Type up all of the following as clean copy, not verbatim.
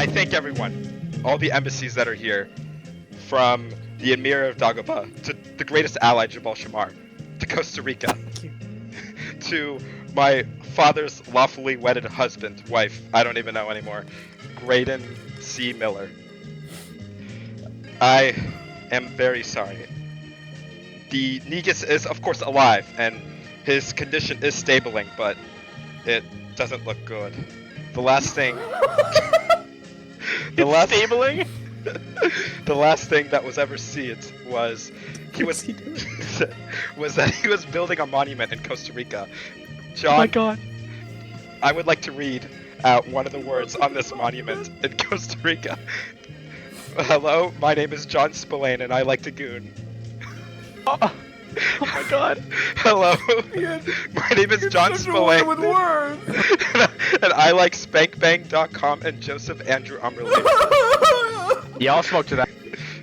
I thank everyone, all the embassies that are here, from the Emir of Dagobah to the greatest ally Jabal Shamar, to Costa Rica, to my father's lawfully wedded husband, wife, I don't even know anymore, Graydon C. Miller. I am very sorry. The Negus is, of course, alive, and his condition is stabling, but it doesn't look good. The last thing... Stabling? The last thing that was ever seen was was that he was building a monument in Costa Rica. John, Oh my god. I would like to read out one of the words on this monument in Costa Rica. Hello, my name is John Spillane, and I like to goon. Oh my god. Hello, my name is John Spillane, with words. and I like SpankBang.com and Joseph Andrew Umberly. Yeah, I'll smoke to that.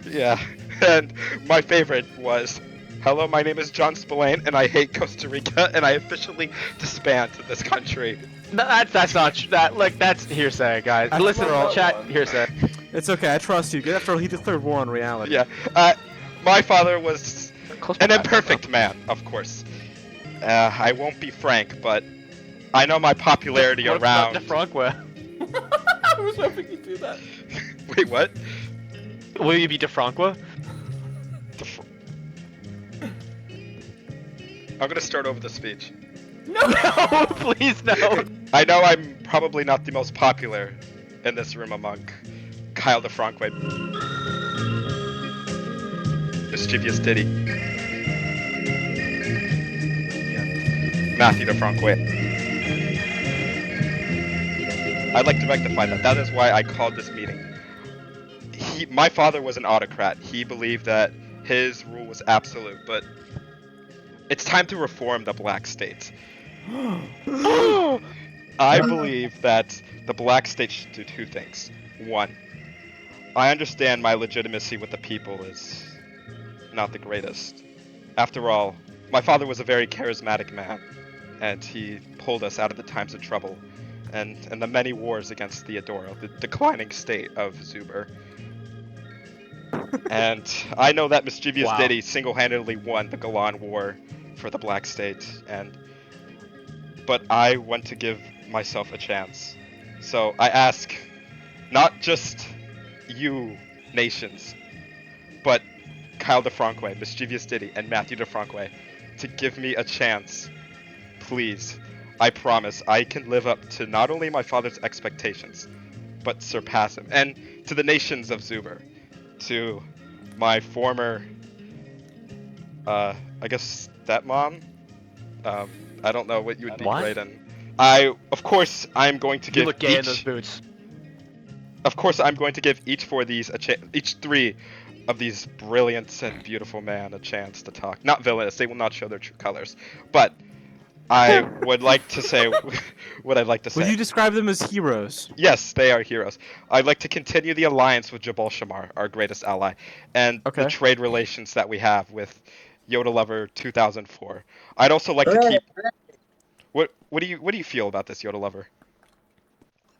Yeah, and my favorite was, hello, my name is John Spillane, and I hate Costa Rica, and I officially disband this country. That's not that's hearsay, guys. Listen, chat hearsay. It's okay, I trust you. After all, he declared war on reality. Yeah, my father was an imperfect man, of course. I won't be frank, but I know my popularity around... DeFranco? I was hoping you'd do that. Wait, what? Will you be DeFranco? I'm gonna start over the speech. No, please no. I know I'm probably not the most popular in this room among Kyle DeFranco, Mischievous Diddy, Matthew DeFranco. I'd like to rectify that. That is why I called this meeting. My father was an autocrat. He believed that his rule was absolute, but it's time to reform the Black State. I believe that the Black State should do two things. One, I understand my legitimacy with the people is not the greatest. After all, my father was a very charismatic man, and he pulled us out of the times of trouble and the many wars against Theodora, the declining state of Zuber. And I know that Mischievous Diddy single-handedly won the Galan War for the Black State, but I want to give myself a chance. So I ask, not just you nations, but Kyle DeFranco, Mischievous Diddy, and Matthew DeFranco, to give me a chance. Please, I promise I can live up to not only my father's expectations, but surpass him. And to the nations of Zuber, to my former, I guess, stepmom? I don't know what you would be great in. Of course, I'm going to give You look gay in those boots. Of course, I'm going to give each three of these brilliant and beautiful men a chance to talk. Not villainous, they will not show their true colors. But I would like to say what I'd like to say. Would you describe them as heroes? Yes, they are heroes. I'd like to continue the alliance with Jabal Shamar, our greatest ally, and the trade relations that we have with Yoda Lover 2004. I'd also like to keep... What do you feel about this, Yoda Lover?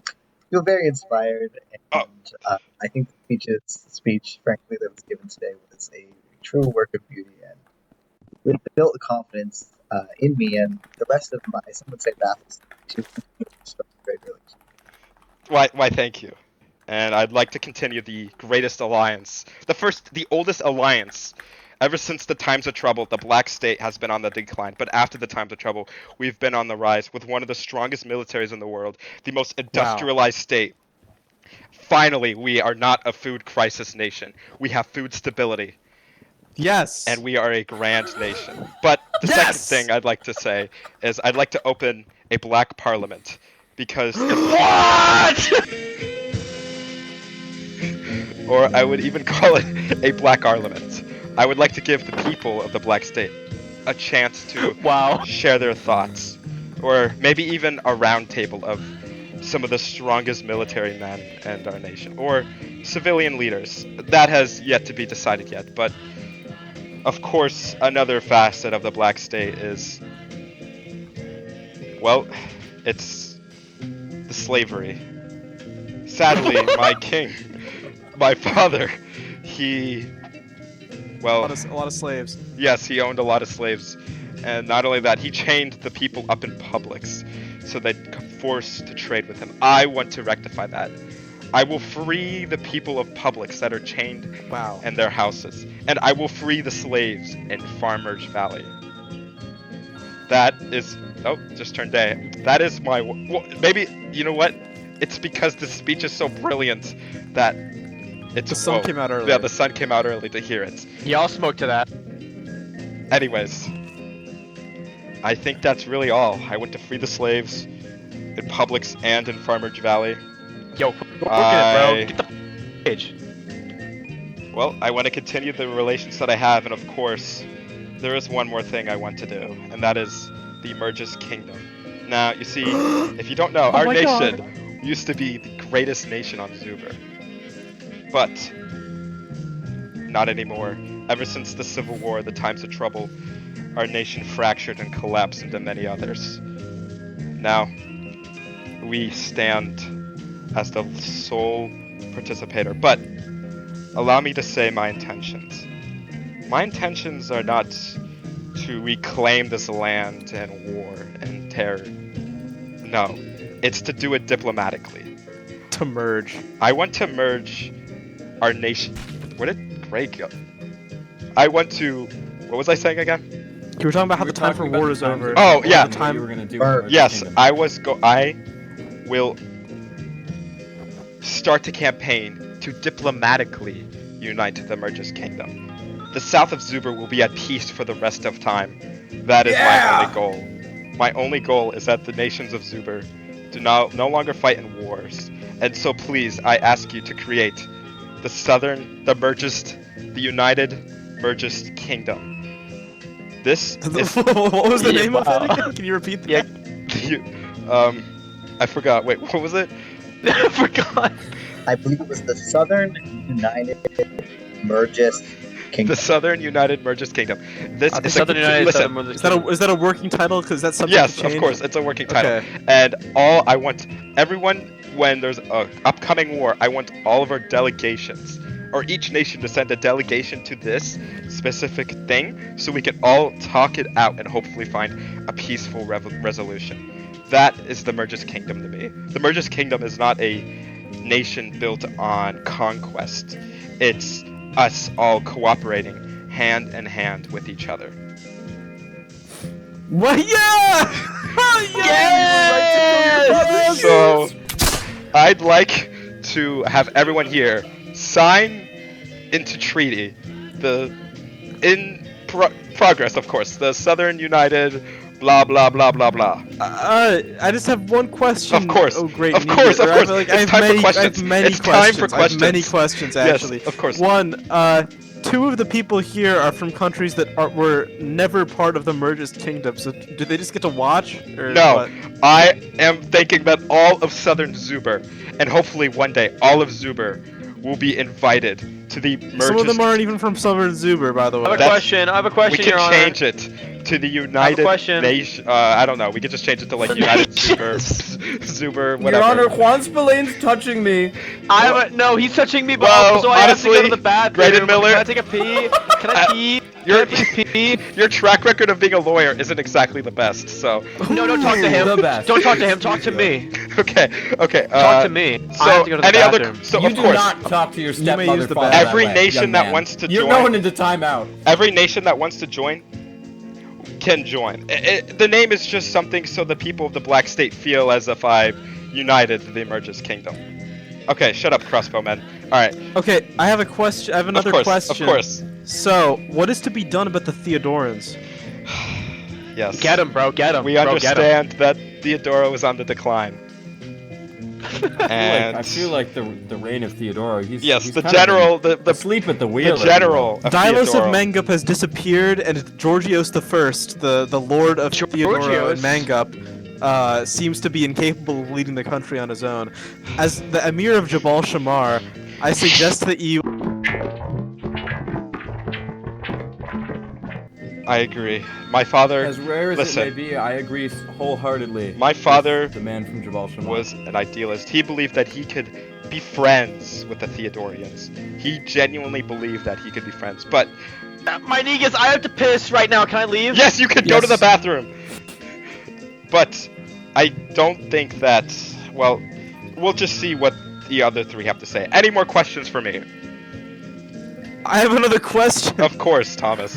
I feel very inspired, and I think the speech, frankly, that was given today was a true work of beauty, and it built confidence in me and the rest of my, some would say, battles to start great relations. Why, thank you. And I'd like to continue the greatest alliance, the oldest alliance. Ever since the times of trouble, the Black State has been on the decline. But after the times of trouble, we've been on the rise with one of the strongest militaries in the world, the most industrialized state. Finally, we are not a food crisis nation. We have food stability. Yes. And we are a grand nation. But the second thing I'd like to say is I'd like to open a black parliament. Because... What?! Or I would even call it a black parliament. I would like to give the people of the Black State a chance to share their thoughts. Or maybe even a round table of some of the strongest military men in our nation. Or civilian leaders. That has yet to be decided yet. But, of course, another facet of the Black State is... Well, it's the slavery. sadly, my king, my father, he, A well, lot of slaves. yes, he owned a lot of slaves, and not only that, he chained the people up in Publix, so they'd forced to trade with him. I want to rectify that. I will free the people of Publix that are chained Wow. in their houses, and I will free the slaves in Farmers Valley. That is, oh, just turned day. That is my, well, maybe, you know what? It's because this speech is so brilliant that it's, The sun came out early. Yeah, the sun came out early to hear it. Y'all smoke to that. Anyways, I think that's really all. I went to free the slaves in Publix and in Farmers Valley. Yo, quit working it, bro. Get the page. Well, I want to continue the relations that I have, and of course, there is one more thing I want to do, and that is the Merges Kingdom. Now, you see, if you don't know, our my nation God. used to be the greatest nation on Zuber. But, not anymore. Ever since the Civil War, the times of trouble, our nation fractured and collapsed into many others. Now, we stand as the sole participator, but allow me to say my intentions. My intentions are not to reclaim this land and war and terror. No, it's to do it diplomatically. To merge. I want to merge our nation. Where did Greg go? I want to. What was I saying again? You were talking about how We the were time for talking about war the is times over. of- Oh, Or yeah. The What you time. were gonna do Burr. with the Yes, kingdom. I will start a campaign to diplomatically unite the Merges Kingdom. The south of Zuber will be at peace for the rest of time. That is my only goal. My only goal is that the nations of Zuber do no longer fight in wars. And so please, I ask you to create the United Merges Kingdom. This is What was the Yeah, name of wow. it again? Can you repeat that? Yeah. I forgot. Wait, what was it? I forgot. I believe it was the Southern United Merges Kingdom. The Southern United Merges Kingdom. This The is Southern a, United listen. Southern Merges Is that a working title? Because that's something. Yes, to of change? course, it's a working title. Okay. And I want everyone, when there's a upcoming war, I want all of our delegations, or each nation to send a delegation to this specific thing, so we can all talk it out and hopefully find a peaceful resolution. That is the Merges Kingdom to me. The Merges Kingdom is not a nation built on conquest. It's us all cooperating hand in hand with each other. What? Yeah! Yes! So, I'd like to have everyone here sign into treaty progress, of course, the Southern United blah blah blah blah blah. I just have one question. Of course, Oh, great. of course, Neither. of course. I It's have time for many, questions. I have many It's time questions. for I have many questions. questions, Yes, actually. of course. One, two of the people here are from countries that were never part of the Merges Kingdom. So, do they just get to watch? Or No, what? I am thinking that all of Southern Zuber, and hopefully one day all of Zuber, will be invited to the Merges. Some of them aren't even from Southern Zuber, by the way. I have a That's- question. I have a We question, can Your Honor. change it to the United question. Nation. I don't know. We could just change it to like United Zuber, Zuber, whatever. Your Honor, Juan Spillane's touching me. I have a, no, he's touching me, but Well, also I have to go honestly, to the bathroom. Graydon Miller- Can I take a pee? Can I pee? Your, Can I please pee? your track record of being a lawyer isn't exactly the best, so No, don't talk to him. The best. Don't talk to him. Talk to me. okay. Talk to me. So I have to go to the any bathroom. other? So you of do course, not talk to your may use stepmother the father bathroom. every that way, nation young that man. wants to You're join, going into timeout. every nation that wants to join can join. The name is just something so the people of the Black State feel as if I've united the Merges Kingdom. Okay, shut up, crossbowmen. All right. Okay, I have a question. I have another of course, question. Of course. So, what is to be done about the Theodorans? Yes. Get him, bro. Get him. We bro, get him. understand that Theodora is on the decline. And I feel like the reign of Theodora. He's yes, he's the kind of general, the asleep at the wheel. the general of Dilos Theodora. of Mangup has disappeared, and Georgios the First, the lord of Theodora and Georgios? Mangup, seems to be incapable of leading the country on his own. As the Emir of Jabal Shamar, I suggest that you... I agree. My father As rare as Listen. it may be, I agree wholeheartedly. My father with the man from Jabal Shammar. was an idealist. He believed that he could be friends with the Theodorians. He genuinely believed that he could be friends. But My Negus, I have to piss right now. Can I leave? yes, you could go to the Yes. bathroom. But I don't think that. Well, we'll just see what the other three have to say. Any more questions for me? I have another question. Of course, Thomas.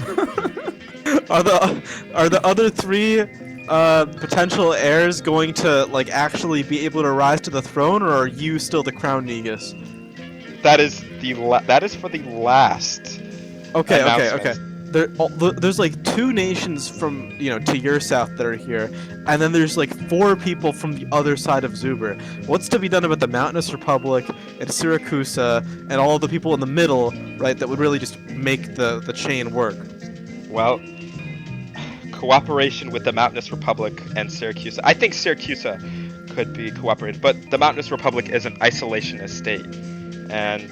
Are the other three potential heirs going to like actually be able to rise to the throne, or are you still the crown Negus? That is that is for the last. Okay. announcement. There's like 2 nations from to your south that are here, and then there's like 4 people from the other side of Zuber. What's to be done about the Mountainous Republic and Syracusa and all the people in the middle, right? That would really just make the chain work. Well, cooperation with the Mountainous Republic and Syracuse. I think Syracuse could be cooperated, but the Mountainous Republic is an isolationist state, and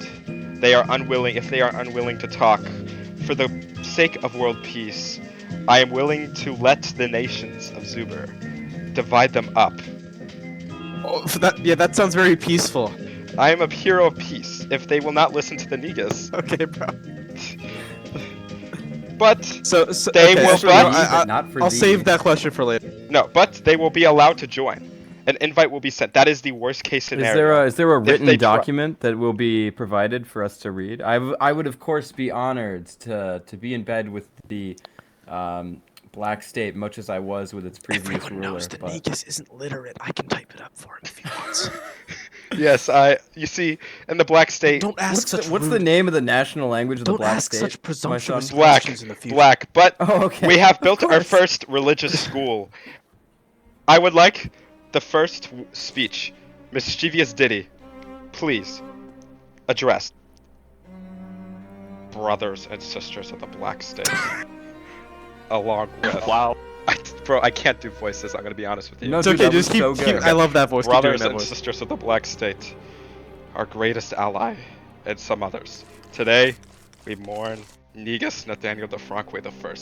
they are unwilling. If they are unwilling to talk, for the sake of world peace, I am willing to let the nations of Zuber divide them up. Oh, that sounds very peaceful. I am a hero of peace. If they will not listen to the Negus, Okay, bro. but So They okay, will actually, but- but not for I'll thee. save that question for later. no, but they will be allowed to join. An invite will be sent. That is the worst case scenario. Is there a they written try- document that will be provided for us to read? I would of course be honored to be in bed with the Black State, much as I was with its previous ruler. But Negus isn't literate. I can type it up for him if he wants. Yes, you see, in the Black State, Don't ask what's such the rude- name of the national language of the Don't Black ask State? such presumptuous my son? Black, questions in the future. Black, but Oh, okay. we have built Of our course. first religious school. I would like the first speech, Mischievous Ditty, please, address. Brothers and sisters of the Black State, along with... Wow. Bro, I can't do voices, I'm gonna be honest with you. No, It's dude, okay. that was Just keep. so good. I love that voice. Keep doing Brothers that and voice. sisters of the Black State, our greatest ally, and some others. Today, we mourn Negus Nathaniel de Franquet I,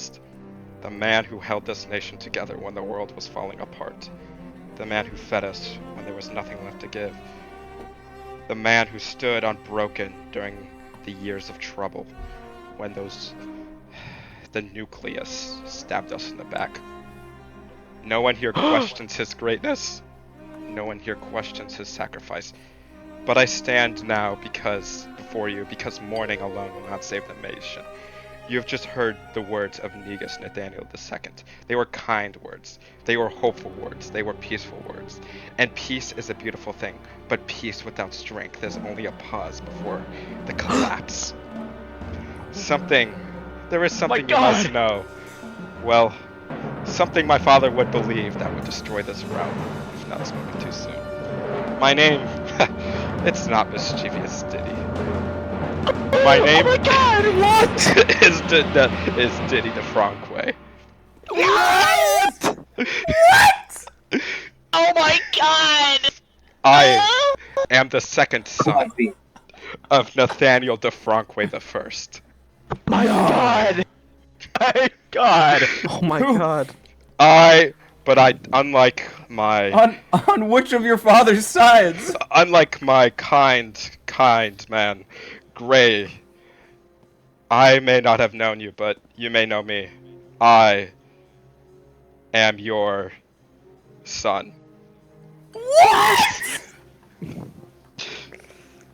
the man who held this nation together when the world was falling apart, the man who fed us when there was nothing left to give, the man who stood unbroken during the years of trouble, when the nucleus stabbed us in the back. No one here questions his greatness. No one here questions his sacrifice. But I stand now before you, because mourning alone will not save the nation. You have just heard the words of Negus Nathaniel II. They were kind words. They were hopeful words. They were peaceful words. And peace is a beautiful thing, but peace without strength is only a pause before the collapse. There is something you must know. Well, something my father would believe that would destroy this realm, if not spoken too soon. My name, it's not Mischievous Ditty. My name is Ditty de Franquet. What? Oh my god! I am the second son Come on, B. of Nathaniel de Franquet I. My god! My god! Oh my god. Unlike my On which of your father's sides? kind man, Gray, I may not have known you, but you may know me. I am your son. What?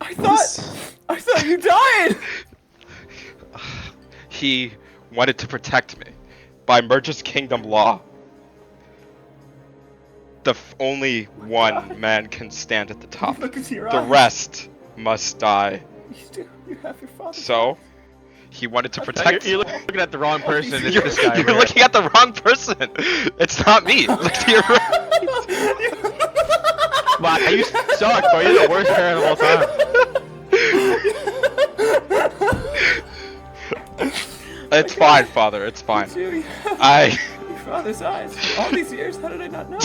I thought you died. He wanted to protect me. By Merge's Kingdom law, only one man can stand at the top. Look into your The eyes. rest must die. You have your father. So, he wanted to protect. You're looking at the wrong person. It's You're, this guy. you're over here. looking at the wrong person. It's not me. Look to your right. Wow, you suck, bro. You're the worst parent of all time. It's fine, father. It's fine. You have I your father's eyes. All these years, how did I not know?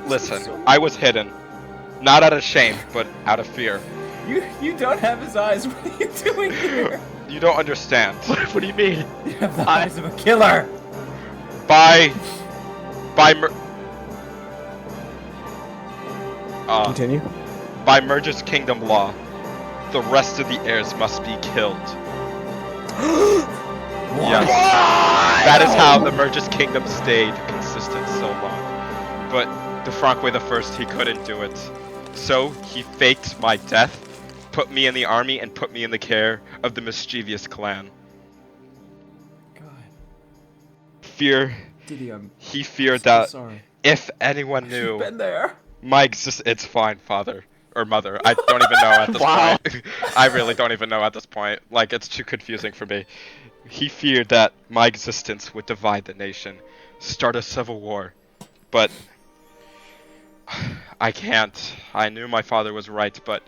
listen. I was hidden, not out of shame, but out of fear. You don't have his eyes. What are you doing here? You don't understand. What do you mean? You have the eyes of a killer. By Continue. By Merge's kingdom law, the rest of the heirs must be killed. Yes. That is how the Merge's kingdom stayed consistent so long. But DeFranque I, he couldn't do it. So he faked my death, put me in the army, and put me in the care of the mischievous clan. God. He feared that if anyone knew Been there. it's fine, father. Or mother. I don't even know at this point. I really don't even know at this point. Like, it's too confusing for me. He feared that my existence would divide the nation, start a civil war. But I can't. I knew my father was right, but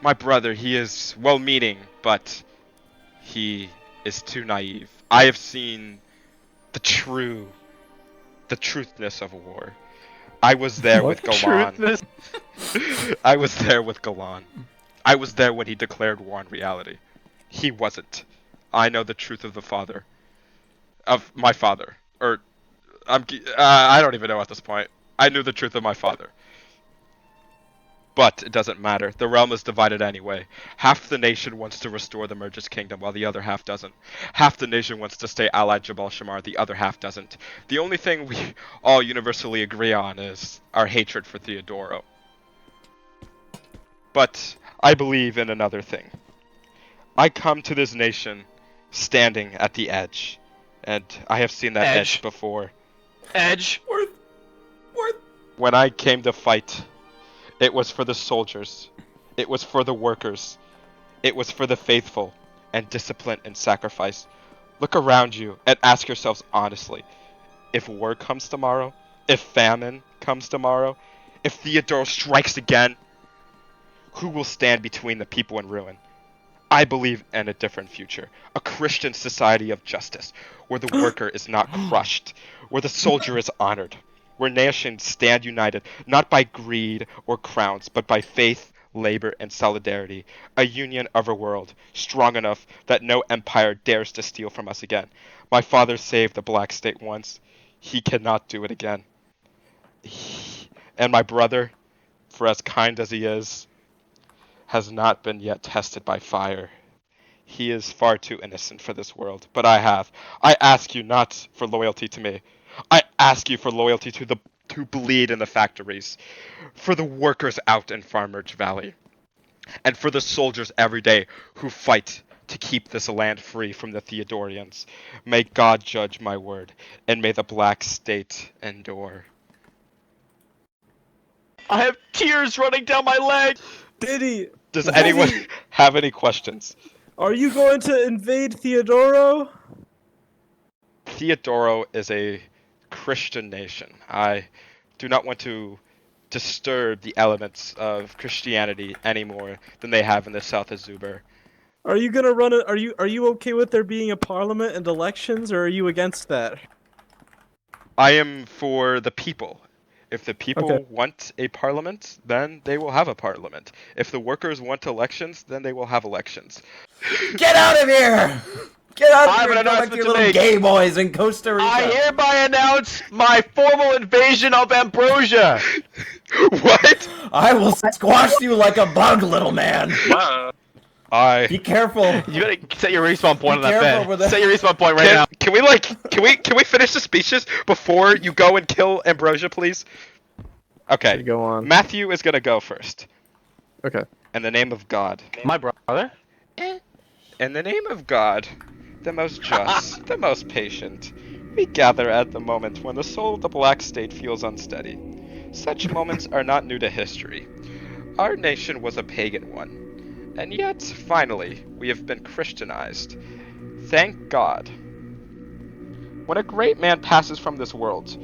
my brother, he is well-meaning, but he is too naive. I have seen the truthness of a war. I was there with Galan. I was there with Galan. I was there when he declared war on reality. He wasn't. I know the truth of my father. Or, I don't even know at this point. I knew the truth of my father. But it doesn't matter. The realm is divided anyway. Half the nation wants to restore the Merge's kingdom, while the other half doesn't. Half the nation wants to stay allied Jabal Shamar, the other half doesn't. The only thing we all universally agree on is our hatred for Theodoro. But I believe in another thing. I come to this nation standing at the edge, and I have seen that edge before. Edge. When I came to fight, it was for the soldiers, it was for the workers, it was for the faithful, and discipline and sacrifice. Look around you and ask yourselves honestly, if war comes tomorrow, if famine comes tomorrow, if Theodoro strikes again, who will stand between the people and ruin? I believe in a different future, a Christian society of justice, where the worker is not crushed, where the soldier is honored, where nations stand united, not by greed or crowns, but by faith, labor, and solidarity, a union of a world, strong enough that no empire dares to steal from us again. My father saved the Black State once. He cannot do it again. And my brother, for as kind as he is, has not been yet tested by fire. He is far too innocent for this world, but I have. I ask you not for loyalty to me. I ask you for loyalty to the who bleed in the factories, for the workers out in Farmer's Valley, and for the soldiers every day who fight to keep this land free from the Theodorians. May God judge my word, and may the Black State endure. I have tears running down my leg. Diddy, Does anyone have any questions? are you going to invade Theodoro? Theodoro is a Christian nation. I do not want to disturb the elements of Christianity any more than they have in the south of Zuber. Are you gonna run are you okay with there being a parliament and elections, or are you against that? I am for the people. If the people Okay. want a parliament, then they will have a parliament. If the workers want elections, then they will have elections. Get out of here! Get out I of have here! an Go back announcement to your to little make. gay boys in Costa Rica. I hereby announce my formal invasion of Ambrosia. What? I will squash you like a bug, little man. Be careful. You gotta set your respawn point on Be that careful bed. with that. Set your respawn point right now. Can we finish the speeches before you go and kill Ambrosia, please? Okay. Go on. Matthew is gonna go first. Okay. In the name of God. My brother? In the name of God, the most just, the most patient, we gather at the moment when the soul of the Black State feels unsteady. Such moments are not new to history. Our nation was a pagan one, and yet, finally, we have been Christianized. Thank God. When a great man passes from this world,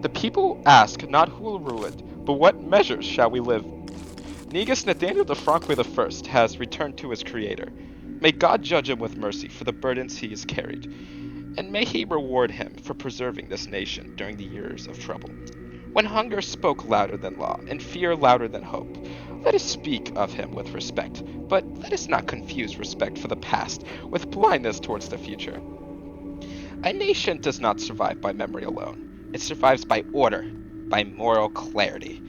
the people ask not who will rule it, but what measures shall we live. Negus Nathaniel DeFranque I has returned to his creator. May God judge him with mercy for the burdens he has carried, and may he reward him for preserving this nation during the years of trouble. When hunger spoke louder than law, and fear louder than hope, let us speak of him with respect, but let us not confuse respect for the past with blindness towards the future. A nation does not survive by memory alone. It survives by order, by moral clarity.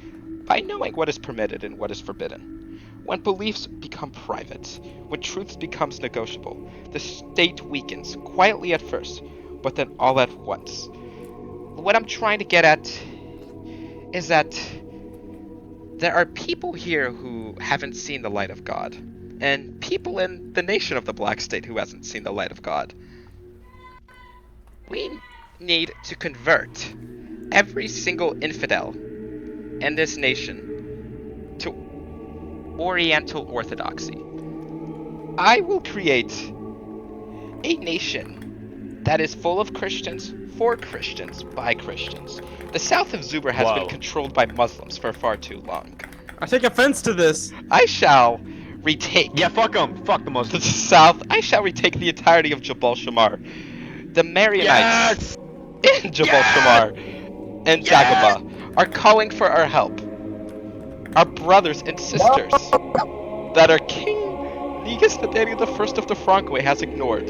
by knowing what is permitted and what is forbidden. When beliefs become private, when truth becomes negotiable, the state weakens, quietly at first, but then all at once. What I'm trying to get at is that there are people here who haven't seen the light of God, and people in the nation of the Black State who hasn't seen the light of God. We need to convert every single infidel in this nation to Oriental Orthodoxy. I will create a nation that is full of Christians, for Christians, by Christians. The south of Zuber has been controlled by Muslims for far too long. I take offense to this. I shall retake Yeah, fuck them. Fuck the the Muslims. south. I shall retake the entirety of Jabal Shamar. The Maronites in Jabal Shamar and Dagobah are calling for our help. Our brothers and sisters that our King Negus the Daniel the First of the Frankway has ignored.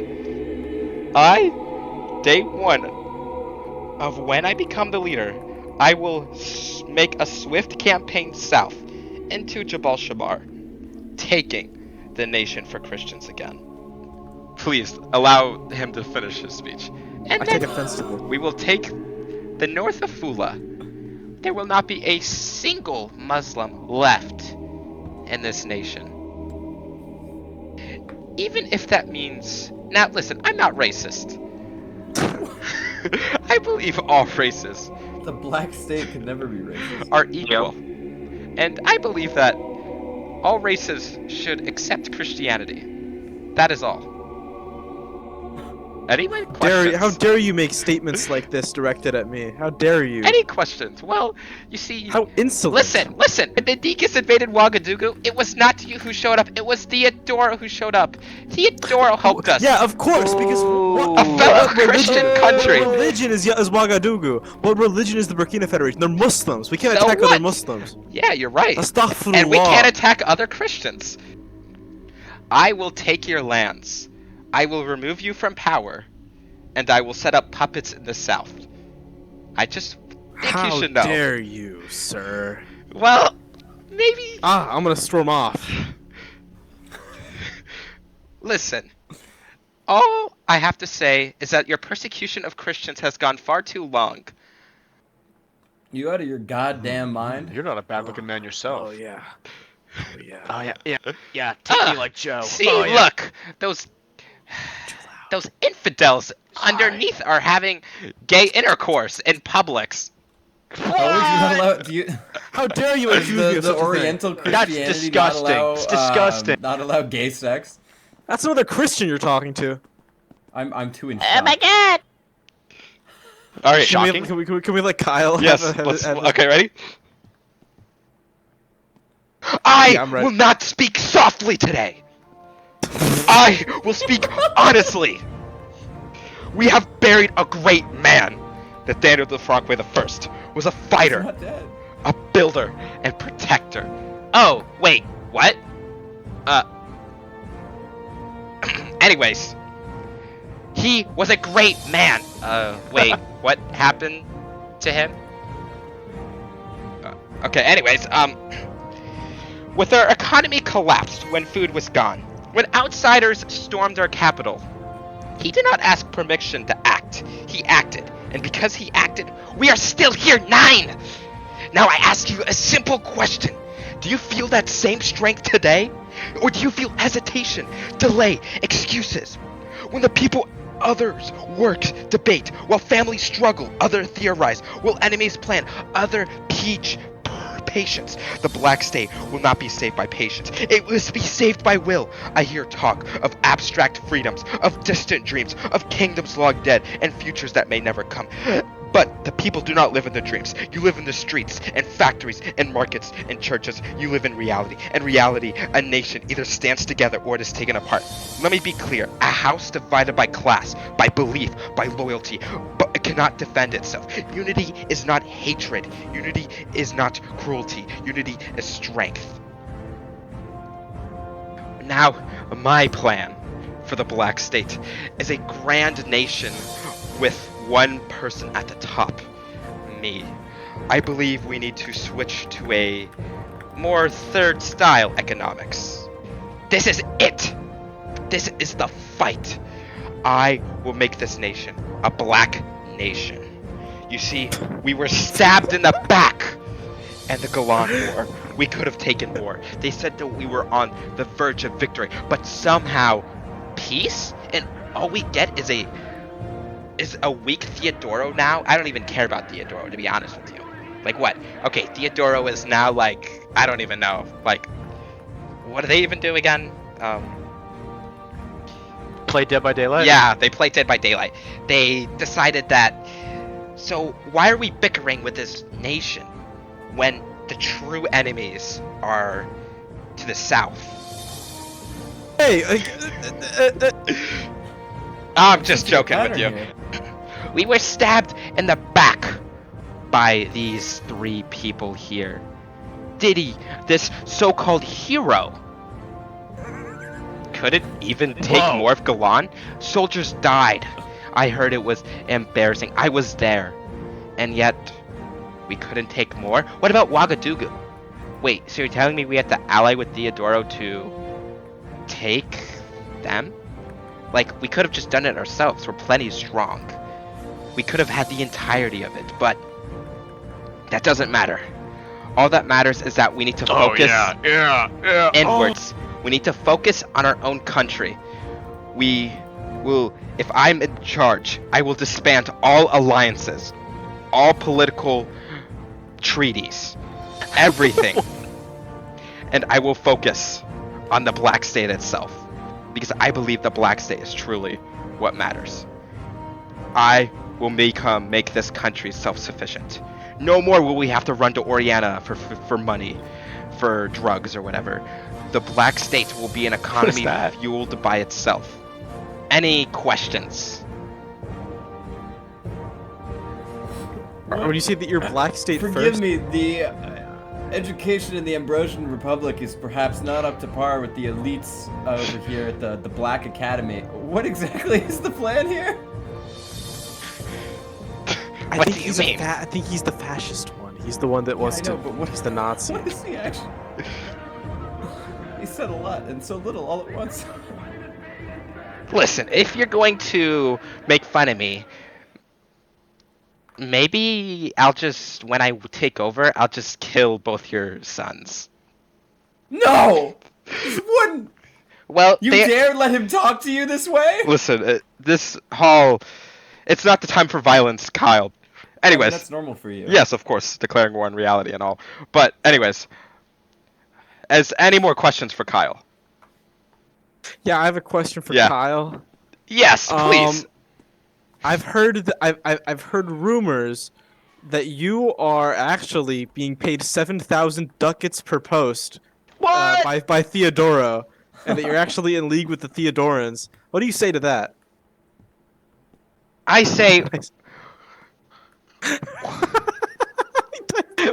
Day one of when I become the leader, I will make a swift campaign south into Jabal Shamar, taking the nation for Christians again. Please allow him to finish his speech. And I then take offense to this. we will take the north of Fula. There will not be a single Muslim left in this nation. Even if that means... Now listen, I'm not racist. I believe all races The Black State could never be racist. are equal. And I believe that all races should accept Christianity. That is all. Any questions? How dare you make statements like this directed at me? How dare you? Any questions? Well, you see... How insolent. Listen! When the Deacons invaded Ouagadougou, it was not you who showed up, it was Theodoro who showed up. Theodoro helped us. Yeah, of course, because A fellow Christian country. What religion is Ouagadougou? What religion is the Burkina Federation? They're Muslims. We can't So attack what? other Muslims. Yeah, you're right. Astaghfirullah. And we can't attack other Christians. I will take your lands. I will remove you from power. And I will set up puppets in the south. I just think How you should know. dare you, sir? Well, maybe... I'm gonna storm off. Listen. All I have to say is that your persecution of Christians has gone far too long. You out of your goddamn mind? You're not a bad-looking man yourself. Oh yeah. Oh yeah. Oh yeah. Take me like Joe. See, Oh, yeah. look, those infidels underneath are having gay intercourse in Publix. Oh, you're not allowed, do you, How dare you accuse me the of such a thing? Oriental Christianity disgusting. not allow, It's disgusting. not allow gay sex? That's another Christian you're talking to. I'm too in Oh my god! All right, Can we let Kyle? Yes, okay, ready? I I'm ready. will not speak softly today. I will speak honestly. We have buried a great man. Nathaniel the Frankway I was a fighter, Not dead. a builder, and protector. Oh, wait, what? Anyways, he was a great man. Wait, what happened to him? Okay, anyways, with our economy collapsed when food was gone, when outsiders stormed our capital, he did not ask permission to act. He acted. And because he acted, we are still here 9! Now I ask you a simple question. Do you feel that same strength today? Or do you feel hesitation, delay, excuses? When the people others work, debate, while families struggle, other theorize, while enemies plan, other teach patience. The Black State will not be saved by patience. It will be saved by will. I hear talk of abstract freedoms, of distant dreams, of kingdoms long dead, and futures that may never come. But the people do not live in the dreams. You live in the streets, and factories, and markets, and churches. You live in reality. And reality, a nation either stands together or it is taken apart. Let me be clear. A house divided by class, by belief, by loyalty, but it cannot defend itself. Unity is not hatred. Unity is not cruelty. Unity is strength. Now, my plan for the Black State is a grand nation with one person at the top. Me. I believe we need to switch to a more third style economics. This is it! This is the fight. I will make this nation a black nation. You see, we were stabbed in the back and the Golan War. We could have taken more. They said that we were on the verge of victory, but somehow peace? And all we get is a weak Theodoro now? I don't even care about Theodoro, to be honest with you. Like what? Okay, Theodoro is now like, I don't even know. Like, what do they even do again? Play Dead by Daylight? Yeah, they play Dead by Daylight. They decided that. So why are we bickering with this nation when the true enemies are to the south? Hey, I'm just joking with you. Here. We were stabbed in the back by these three people here. Diddy, this so-called hero, couldn't even take Whoa. more of Galan. Soldiers died. I heard it was embarrassing. I was there. And yet, we couldn't take more? What about Ouagadougou? Wait, so you're telling me we have to ally with Theodoro to take them? Like, we could have just done it ourselves. We're plenty strong. We could have had the entirety of it, but that doesn't matter. All that matters is that we need to focus yeah. inwards. We need to focus on our own country. We will, if I'm in charge, I will disband all alliances, all political treaties, everything. And I will focus on the Black State itself. Because I believe the Black State is truly what matters. I will make this country self-sufficient. No more will we have to run to Oriana for money, for drugs or whatever. The Black State will be an economy that? fueled by itself. Any questions? when you say that you're Black State Forgive first, me, the education in the Ambrosian Republic is perhaps not up to par with the elites over here at the Black Academy. What exactly is the plan here? What do you mean? I think he's the fascist one. He's the one that wants I know, but what he's the Nazi. What is he actually? He said a lot and so little all at once. Listen, if you're going to make fun of me, maybe I'll just, when I take over, I'll just kill both your sons. No! This wouldn't! Well, You dare let him talk to you this way? Listen, this hall, it's not the time for violence, Kyle. I mean, Anyways, that's normal for you. yes, of course, declaring war on reality and all. But anyways, as any more questions for Kyle? Yeah, I have a question for Yeah. Kyle. Yes, please. I've heard I've heard rumors that you are actually being paid 7,000 ducats per post by Theodoro, and that you're actually in league with the Theodorans. What do you say to that? I say,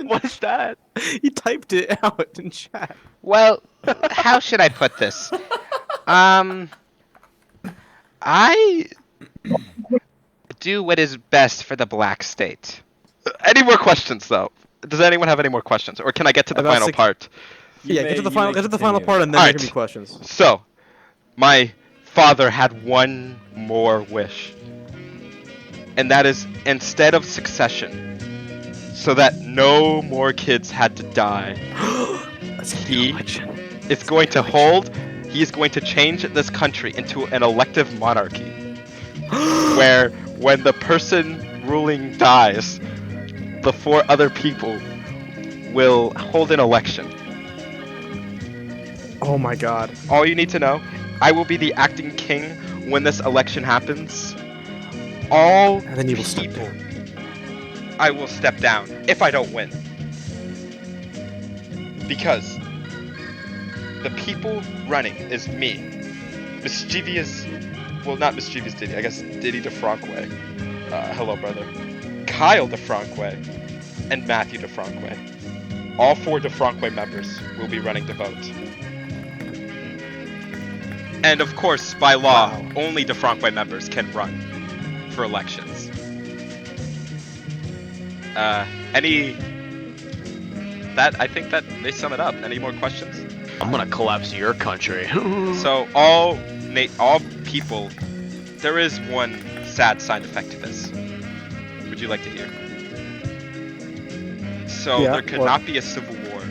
What is that? He typed it out in chat. well, how should I put this? I do what is best for the Black State. Any more questions, though? Does anyone have any more questions, or can I get to the About final six- part? Yeah, get to the final continue. part, and then Alright. there can be questions. So, my father had one more wish, and that is instead of succession, so that no more kids had to die, he is going to hold. He is going to change this country into an elective monarchy, where when the person ruling dies, the four other people will hold an election. Oh my god. All you need to know, I will be the acting king when this election happens. All And then you will step people, down. I will step down if I don't win. Because the people running is me, mischievous, well, not mischievous Diddy, I guess Diddy DeFranquet. Hello, brother. Kyle DeFranquet and Matthew DeFranquet. All four DeFranquet members will be running to vote. And of course, by law, Wow. only DeFranquet members can run for elections. I think that they sum it up. Any more questions? I'm gonna collapse your country. So all people, there is one sad side effect to this. Would you like to hear? So Yeah, there could what? not be a civil war.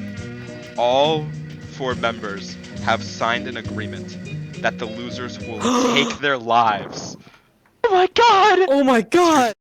All 4 members have signed an agreement that the losers will take their lives Oh my god! Oh my god!